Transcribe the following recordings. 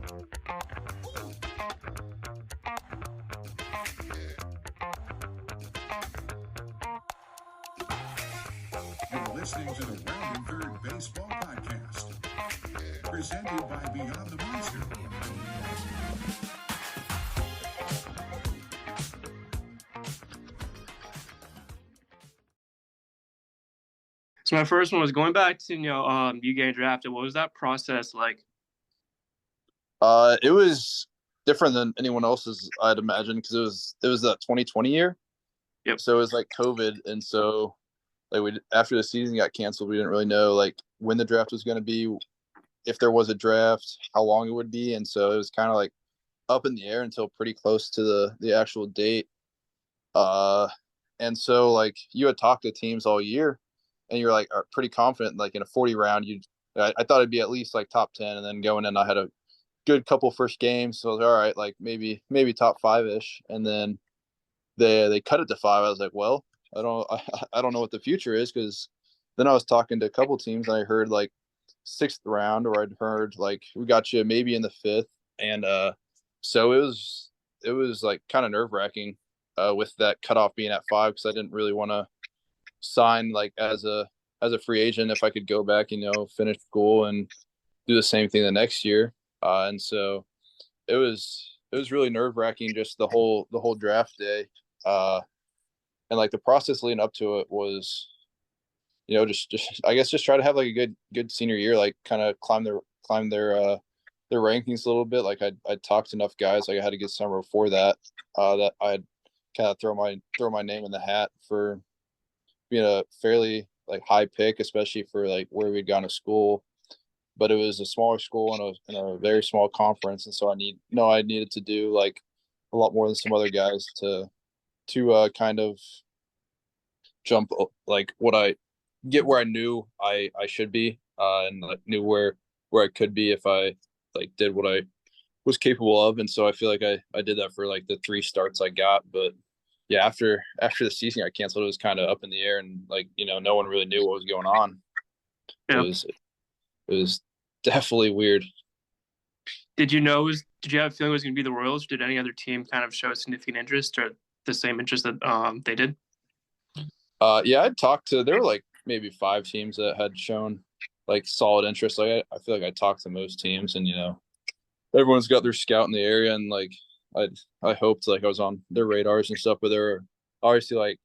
You're listening to the Roundin Third Baseball Podcast, presented by Beyond the Monster. So my first one was going back to, you getting drafted. What was that process like? It was different than anyone else's, I'd imagine, because it was that 2020 year. Yep. So it was like COVID, and so after the season got canceled, we didn't really know like when the draft was going to be, if there was a draft, how long it would be, and so it was kind of like up in the air until pretty close to the actual date. And so like you had talked to teams all year, and you're like are pretty confident like in a 40 round. I thought it'd be at least like top 10, and then going in, I had a good couple first games, so I was all right, like maybe top 5-ish, and then they cut it to 5. I was like, well, I don't know what the future is, because then I was talking to a couple teams, and I heard like 6th round, or I'd heard like we got you maybe in the 5th, and so it was like kind of nerve wracking with that cutoff being at 5, because I didn't really want to sign like as a free agent if I could go back, finish school and do the same thing the next year. And so it was really nerve wracking, just the whole draft day. And like the process leading up to it was, just I guess just try to have like a good senior year, like kind of climb their rankings a little bit. Like I'd talked to enough guys, like I had a good summer before that, that I'd kind of throw my name in the hat for being a fairly like high pick, especially for like where we'd gone to school. But it was a smaller school in a very small conference, and so I needed to do like a lot more than some other guys to kind of jump like what I get where I knew I should be, and like knew where I could be if I like did what I was capable of. And so I feel like I did that for like the 3 starts I got. But yeah, after the season got canceled, it was kind of up in the air, and like no one really knew what was going on. Yeah. It was definitely weird. Did you have a feeling it was going to be the Royals? Did any other team kind of show significant interest, or the same interest that they did? Yeah, I'd talked to, there were like maybe 5 teams that had shown like solid interest. Like I feel like I talked to most teams, and everyone's got their scout in the area, and like I hoped like I was on their radars and stuff. But there were obviously like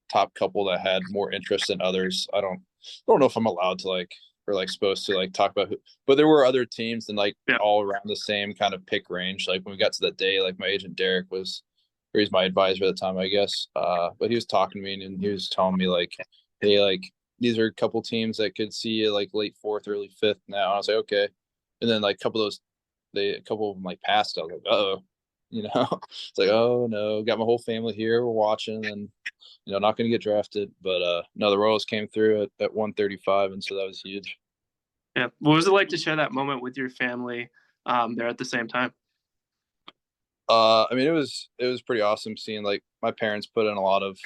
top couple that had more interest than others. I don't know if I'm allowed to like, or like supposed to like talk about who, but there were other teams and like all around the same kind of pick range. Like when we got to that day, like my agent Derek he's my advisor at the time, I guess. But he was talking to me, and he was telling me like, hey, like these are a couple teams that could see you like late 4th, early 5th now. And I was like, okay. And then like a couple of them like passed. I was like, uh-oh, it's like, oh no, got my whole family here, we're watching, and not going to get drafted. But no, the Royals came through at 135, and so that was huge. Yeah. What was it like to share that moment with your family there at the same time? I mean, it was pretty awesome seeing like my parents put in a lot of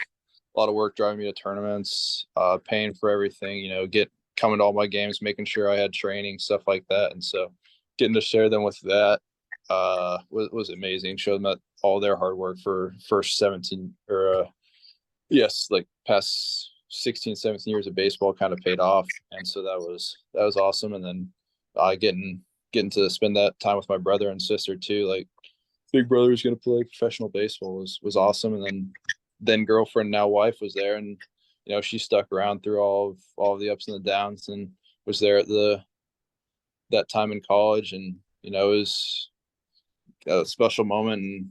work driving me to tournaments, paying for everything, coming to all my games, making sure I had training, stuff like that. And so getting to share them with that was amazing. Show them that all their hard work for first 17 or like past 16, 17 years of baseball kind of paid off. And so that was awesome. And then getting to spend that time with my brother and sister too, like big brother is going to play professional baseball was awesome. And then girlfriend, now wife, was there, and she stuck around through all of the ups and the downs, and was there at that time in college. And it was a special moment, and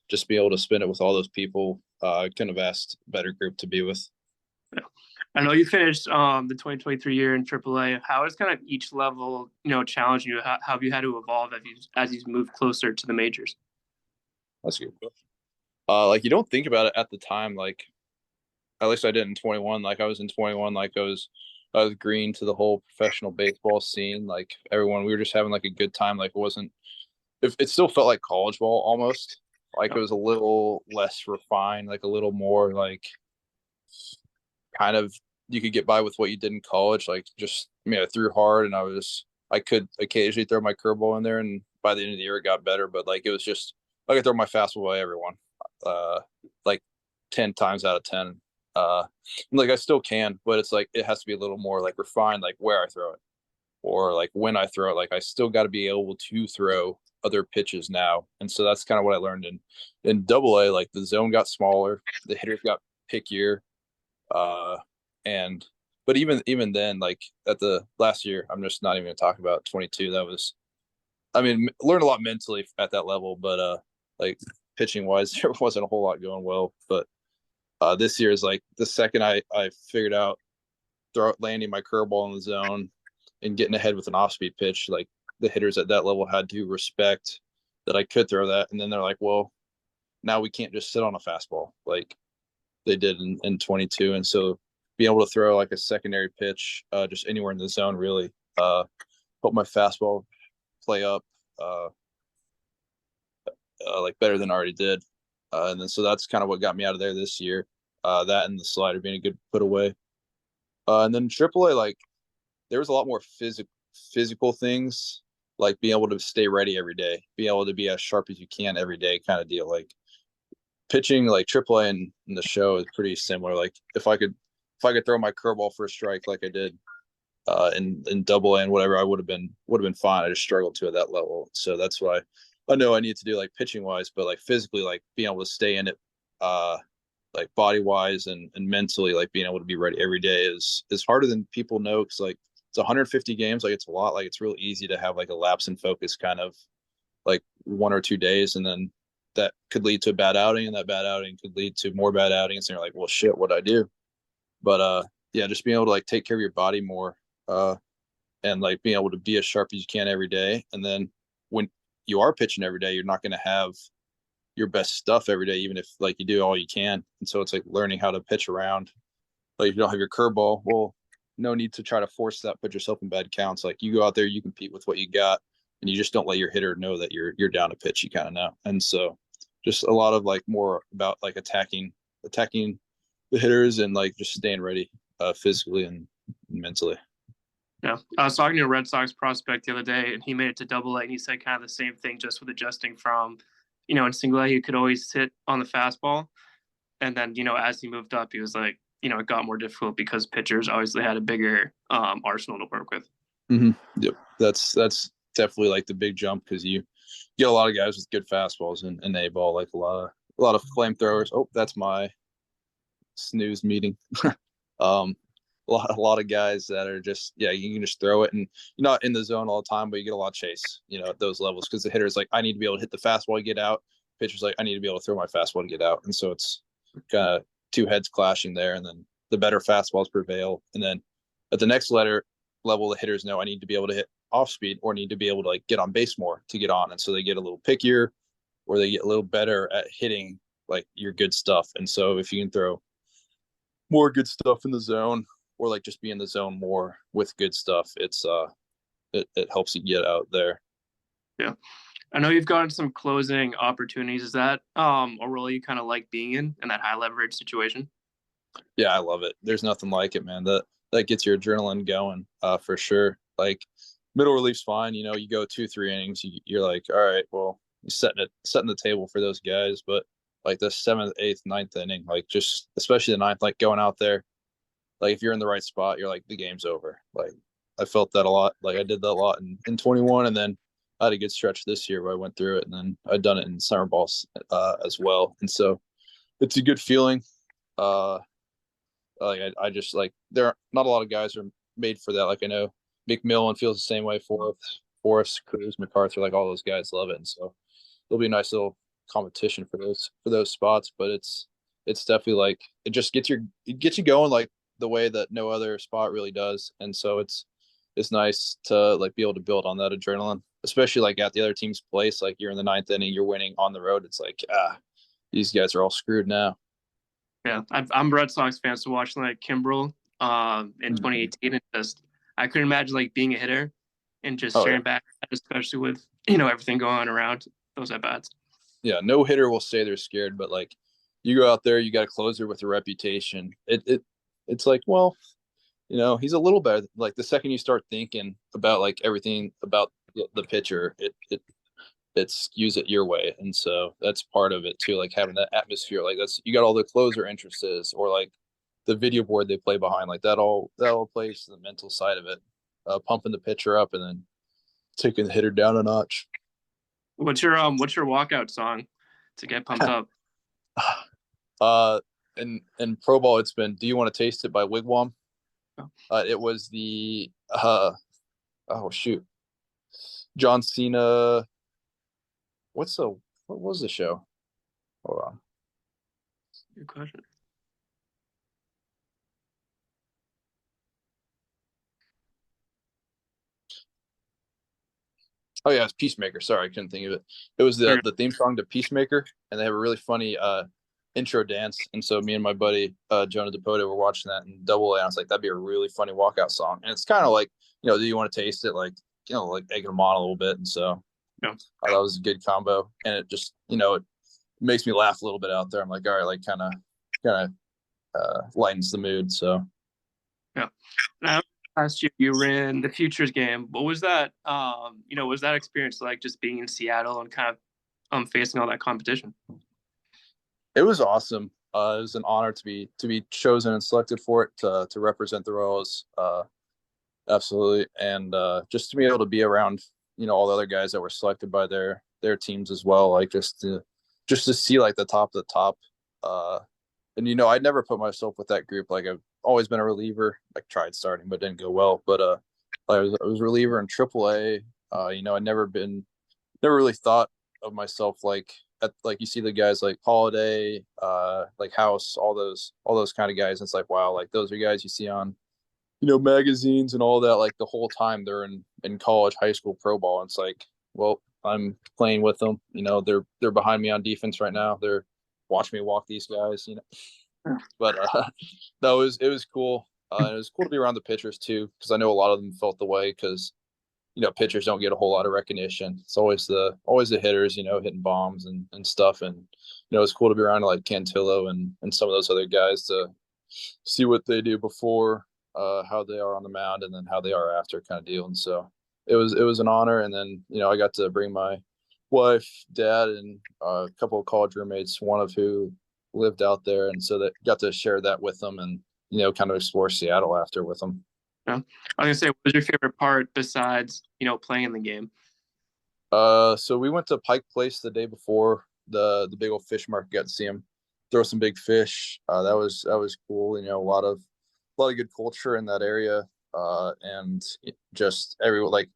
just be able to spend it with all those people. I couldn't have asked a better group to be with. Yeah. I know you finished the 2023 year in AAA. How is kind of each level, challenging you? How have you had to evolve as you move closer to the majors? That's a good question. Like you don't think about it at the time. Like at least I did in 21. Like I was in 21. Like I was green to the whole professional baseball scene. Like everyone, we were just having like a good time. Like it still felt like college ball almost. Like it was a little less refined, like a little more like kind of you could get by with what you did in college. Like just, I threw hard, and I was I could occasionally throw my curveball in there, and by the end of the year it got better. But like it was just I could throw my fastball by everyone, like 10 times out of 10. Like I still can, but it's like it has to be a little more like refined, like where I throw it or like when I throw it. Like I still got to be able to throw other pitches now, and so that's kind of what I learned in Double A. Like the zone got smaller, the hitters got pickier, and but even then, like at the last year, I'm just not even going to talk about 22. That was, I mean, learned a lot mentally at that level, but like pitching wise, there wasn't a whole lot going well. But this year is like the second I figured out landing my curveball in the zone and getting ahead with an off speed pitch, like the hitters at that level had to respect that I could throw that. And then they're like, well, now we can't just sit on a fastball like they did in 22. And so being able to throw like a secondary pitch, just anywhere in the zone really helped my fastball play up like better than I already did. And then so that's kind of what got me out of there this year. That and the slider being a good put away. And then AAA, like there was a lot more physical things, like being able to stay ready every day, being able to be as sharp as you can every day, kind of deal. Like pitching, like AAA and the show is pretty similar. Like if I could throw my curveball for a strike like I did in Double A and whatever, I would have been fine. I just struggled to at that level, so that's why I know I need to do like pitching wise, but like physically, like being able to stay in it, like body wise and mentally, like being able to be ready every day is harder than people know. Cause like it's 150 games. Like it's a lot, like it's real easy to have like a lapse in focus kind of like 1 or 2 days. And then that could lead to a bad outing, and that bad outing could lead to more bad outings. And you're like, well, shit, what'd I do? But yeah, just being able to like take care of your body more, and like being able to be as sharp as you can every day. And then when you are pitching every day, you're not going to have your best stuff every day, even if like you do all you can. And so it's like learning how to pitch around. Like if you don't have your curveball, well, no need to try to force that, put yourself in bad counts. Like you go out there, you compete with what you got, and you just don't let your hitter know that you're down a pitch. You kind of know. And so just a lot of like more about like attacking the hitters and like just staying ready physically and mentally. Yeah, I was talking to a Red Sox prospect the other day, and he made it to Double A, and he said kind of the same thing, just with adjusting from, in Single A, you could always sit on the fastball, and then as he moved up, he was like, it got more difficult because pitchers obviously had a bigger arsenal to work with. Mm-hmm. Yep, that's definitely like the big jump, because you get a lot of guys with good fastballs and A ball, like a lot of flamethrowers. Oh, that's my snooze meeting. A lot of guys that are just, yeah, you can just throw it, and you're not in the zone all the time, but you get a lot of chase, at those levels, because the hitter's like, I need to be able to hit the fastball to get out. Pitcher's like, I need to be able to throw my fastball to get out. And so it's kind of two heads clashing there, and then the better fastballs prevail. And then at the next level, the hitters know I need to be able to hit off speed, or need to be able to like get on base more to get on. And so they get a little pickier, or they get a little better at hitting like your good stuff. And so if you can throw more good stuff in the zone, or like just be in the zone more with good stuff, it's it helps you get out there. Yeah, I know you've gotten some closing opportunities. Is that a role you kind of like being in that high leverage situation? Yeah, I love it. There's nothing like it, man. That gets your adrenaline going, for sure. Like middle relief's fine. You go 2-3 innings, you're like, all right, well, you're setting the table for those guys. But like the 7th, 8th, 9th inning, like just especially the 9th, like going out there, like if you're in the right spot, you're like, the game's over. Like I felt that a lot. Like I did that a lot in 21, and then I had a good stretch this year where I went through it, and then I'd done it in summer balls as well. And so it's a good feeling. Like I just like, there are not a lot of guys are made for that. Like I know McMillan feels the same way. Forrest, Cruz, MacArthur, like all those guys love it. And so it'll be a nice little competition for those spots. But it's definitely like, it just gets you going like the way that no other spot really does. And so it's nice to like be able to build on that adrenaline, especially like at the other team's place. Like you're in the 9th inning, you're winning on the road. It's like, these guys are all screwed now. Yeah, I'm a Red Sox fan, so watching like Kimbrel in 2018, and just I couldn't imagine like being a hitter and just staring back, especially with everything going on around those at bats. Yeah, no hitter will say they're scared, but like you go out there, you got a closer with a reputation. It's like, well, he's a little better. Like the second you start thinking about like everything about the pitcher, it skews it your way, and so that's part of it too. Like having that atmosphere, like that's you got all the closer interests or like the video board they play behind, like that all plays to the mental side of it, pumping the pitcher up and then taking the hitter down a notch. What's your walkout song to get pumped up? In pro ball, it's been "Do You Want to Taste It" by Wigwam. It was the oh shoot, John Cena. What was the show? Hold on. Good question. Oh yeah, it's Peacemaker. Sorry, I couldn't think of it. It was the theme song to Peacemaker, and they have a really funny intro dance. And so me and my buddy Jonah DePoto were watching that in Double A. And I was like, that'd be a really funny walkout song. And it's kind of like, do you want to taste it? Like, like egging them on a little bit. And so I thought it was a good combo. And it just, it makes me laugh a little bit out there. I'm like, all right, like kind of lightens the mood. So yeah. Now, last year you ran the Futures game. What was that? Was that experience like just being in Seattle and kind of facing all that competition? It was awesome. It was an honor to be chosen and selected for it to represent the Royals. Absolutely, and just to be able to be around all the other guys that were selected by their teams as well. Like just to see like the top of the top. And I'd never put myself with that group. Like I've always been a reliever. Like tried starting but didn't go well. But I was a reliever in AAA. I'd never really thought of myself like you see the guys like Holiday, like House, all those kind of guys. And it's like, wow, like those are guys you see on, magazines and all that, like the whole time they're in college, high school, pro ball. And it's like, well, I'm playing with them. They're behind me on defense right now. They're watching me walk these guys, But no, it was cool. It was cool to be around the pitchers too, because I know a lot of them felt the way because pitchers don't get a whole lot of recognition. It's always the hitters, hitting bombs and stuff. And, it's cool to be around like Cantillo and some of those other guys to see what they do before, how they are on the mound and then how they are after kind of deal. And so it was an honor. And then, I got to bring my wife, dad, and a couple of college roommates, one of who lived out there. And so that got to share that with them and, kind of explore Seattle after with them. I was gonna say, what was your favorite part besides playing the game? So we went to Pike Place the day before the big old fish market. Got to see him throw some big fish. That was cool. A lot of good culture in that area. And just like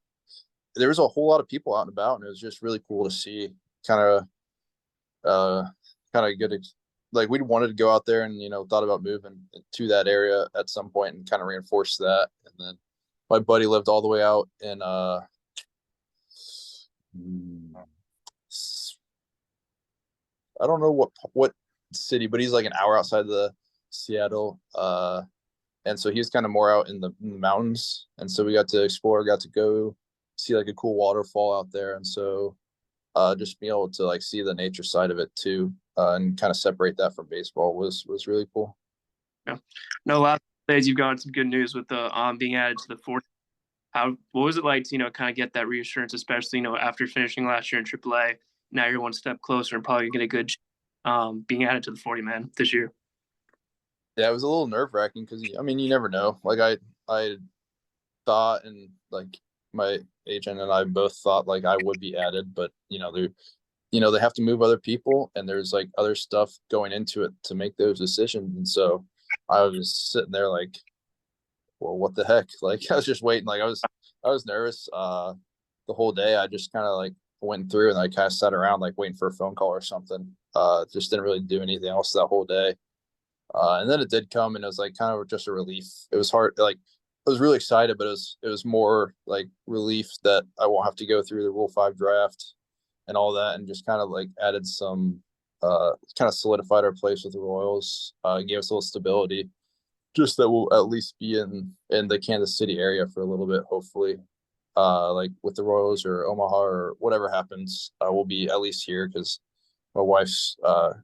there was a whole lot of people out and about, and it was just really cool to see. Kind of good. Like we wanted to go out there and thought about moving to that area at some point and kind of reinforce that. And then my buddy lived all the way out in I don't know what city, but he's like an hour outside of the Seattle. And so he's kind of more out in the mountains. And so we got to explore, got to go see like a cool waterfall out there. And so just being able to like see the nature side of it too. And kind of separate that from baseball was really cool. Yeah. No, last days you've gotten some good news with the being added to the 40. What was it like to kind of get that reassurance, especially after finishing last year in AAA? Now you're one step closer and probably get a good being added to the 40-man this year. Yeah, it was a little nerve-wracking because you never know. Like I thought, and like my agent and I both thought like I would be added, but they have to move other people and there's like other stuff going into it to make those decisions. And so I was just sitting there like, well, what the heck? Like I was just waiting. Like I was nervous the whole day. I just kind of like went through and I kind of sat around like waiting for a phone call or something. Just didn't really do anything else that whole day. And then it did come and it was like kind of just a relief. It was hard. Like I was really excited, but it was more like relief that I won't have to go through the Rule 5 draft and all that, and just kind of like added some kind of solidified our place with the Royals, gave us a little stability, just that we'll at least be in the Kansas City area for a little bit, hopefully. Like with the Royals or Omaha or whatever happens, we'll be at least here because my wife's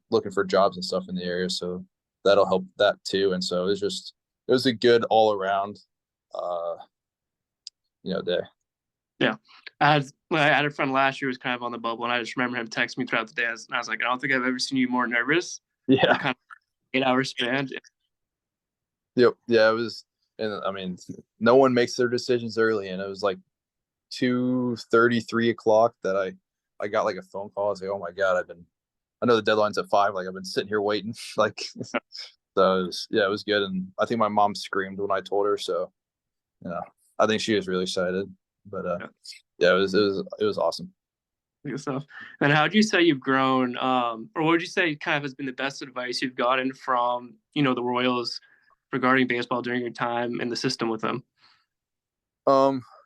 looking for jobs and stuff in the area, so that'll help that too. And so it's just was a good all around, day. Yeah. I had a friend last year who was kind of on the bubble, and I just remember him texting me throughout the day. And I was like, I don't think I've ever seen you more nervous. Yeah. Kind of 8-hour span. Yep. Yeah, it was. And I mean, no one makes their decisions early, and it was like 2:30, 3 o'clock that I got like a phone call. I was like, oh my God, I know the deadline's at 5. Like I've been sitting here waiting. Like, so it was good. And I think my mom screamed when I told her. So, I think she was really excited. But it was awesome. Good stuff. And how would you say you've grown, or what would you say kind of has been the best advice you've gotten from, the Royals regarding baseball during your time in the system with them?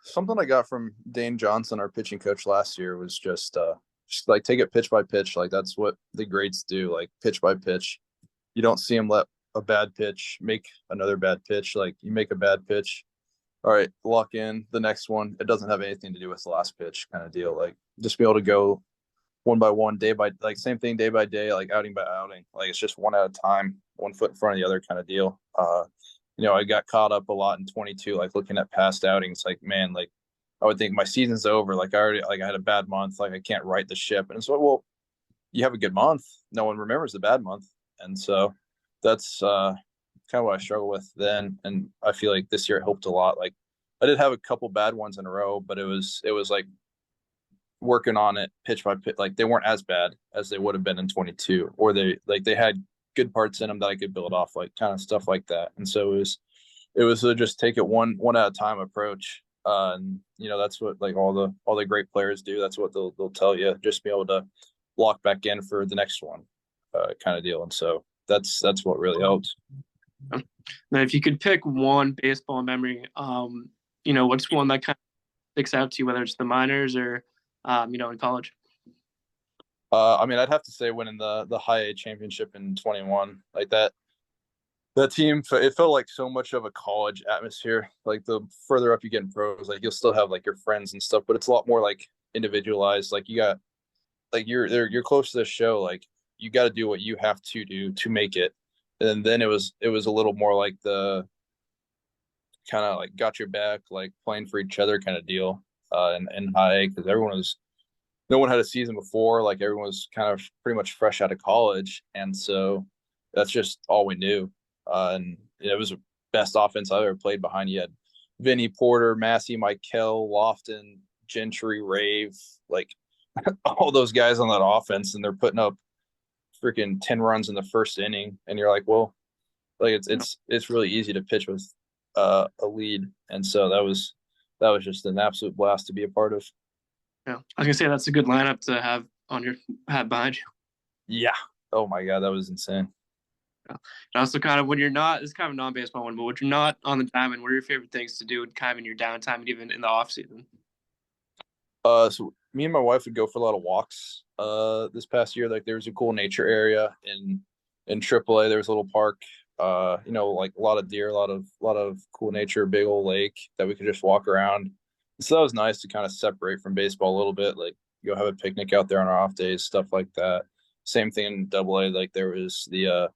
Something I got from Dane Johnson, our pitching coach last year, was just like take it pitch by pitch. Like that's what the greats do, like pitch by pitch. You don't see them let a bad pitch make another bad pitch. Like you make a bad pitch, all right, lock in the next one. It doesn't have anything to do with the last pitch kind of deal. Like just be able to go one by one, day by, like same thing, day by day, like outing by outing. Like it's just one at a time, 1 foot in front of the other kind of deal. I got caught up a lot in 22, like looking at past outings, like, man, like I would think my season's over. Like I had a bad month. Like I can't right the ship. And it's like, well, you have a good month. No one remembers the bad month. And so that's kind of what I struggle with then. And I feel like this year it helped a lot. Like I did have a couple bad ones in a row, but it was like working on it pitch by pitch. Like they weren't as bad as they would have been in 22, or they had good parts in them that I could build off, like kind of stuff like that. And so it was just take it one at a time approach. And that's what like all the great players do. That's what they'll tell you. Just be able to lock back in for the next one, kind of deal. And so that's what really helps. Now, if you could pick one baseball memory, what's one that kind of sticks out to you, whether it's the minors or in college? I mean, I'd have to say winning the high A championship in 21, like that team, it felt like so much of a college atmosphere. Like the further up you get in pros, like you'll still have like your friends and stuff, but it's a lot more like individualized. Like you got, like you're close to the show. Like you got to do what you have to do to make it. And then it was a little more like the kind of like got your back, like playing for each other kind of deal. In high A, because no one had a season before. Like everyone was kind of pretty much fresh out of college, and so that's just all we knew. And it was the best offense I ever played behind. You had Vinny Porter, Massey, Michael, Lofton, Gentry, Rave, like all those guys on that offense, and they're putting up freaking 10 runs in the first inning, and you're like, well, like it's really easy to pitch with a lead, and so that was just an absolute blast to be a part of. Yeah, I was gonna say that's a good lineup to have behind you. Yeah. Oh my God, that was insane. Yeah. And also, kind of when you're not, it's kind of a non-baseball one, but when you're not on the diamond, what are your favorite things to do, kind of in your downtime and even in the off season? So me and my wife would go for a lot of walks. This past year, like there was a cool nature area in AAA. There was a little park. Like a lot of deer, a lot of cool nature, big old lake that we could just walk around. So that was nice to kind of separate from baseball a little bit, like go have a picnic out there on our off days, stuff like that. Same thing in AA, like there was the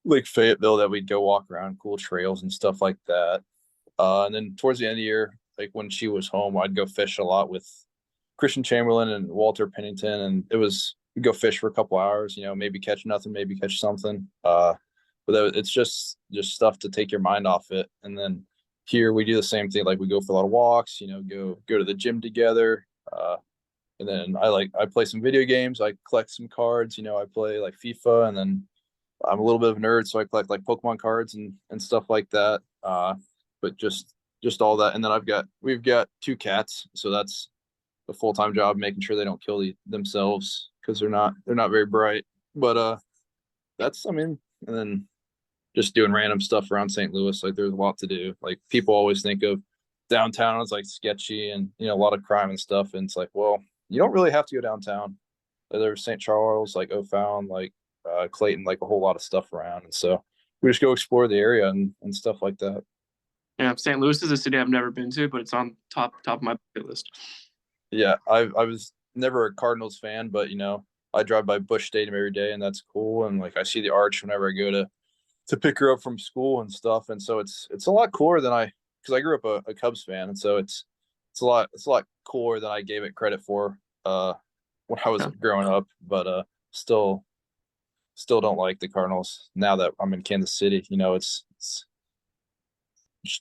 Lake Fayetteville that we'd go walk around, cool trails and stuff like that. And then towards the end of the year, like when she was home, I'd go fish a lot with Christian Chamberlain and Walter Pennington, and we'd go fish for a couple hours, maybe catch nothing, maybe catch something. But it's just stuff to take your mind off it. And then here we do the same thing. Like we go for a lot of walks, go to the gym together. And then I play some video games. I collect some cards, I play like FIFA, and then I'm a little bit of a nerd. So I collect like Pokemon cards and stuff like that. But just all that. And then we've got 2 cats. So that's a full-time job, making sure they don't kill themselves, because they're not very bright. But and then just doing random stuff around St. Louis. Like there's a lot to do. Like people always think of downtown as like sketchy and a lot of crime and stuff. And it's like, well, you don't really have to go downtown. There's St. Charles, like O'Fallon, like Clayton, like a whole lot of stuff around. And so we just go explore the area and stuff like that. Yeah, St. Louis is a city I've never been to, but it's on top of my bucket list. Yeah, I was never a Cardinals fan, but I drive by Busch Stadium every day, and that's cool. And like I see the arch whenever I go to to pick her up from school and stuff. And so it's a lot cooler than because I grew up a Cubs fan, and so it's a lot cooler than I gave it credit for when I was growing up. But still don't like the Cardinals now that I'm in Kansas City. You know, it's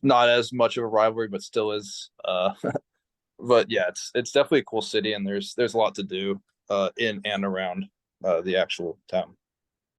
not as much of a rivalry, but still is. But yeah, it's definitely a cool city, and there's a lot to do in and around the actual town.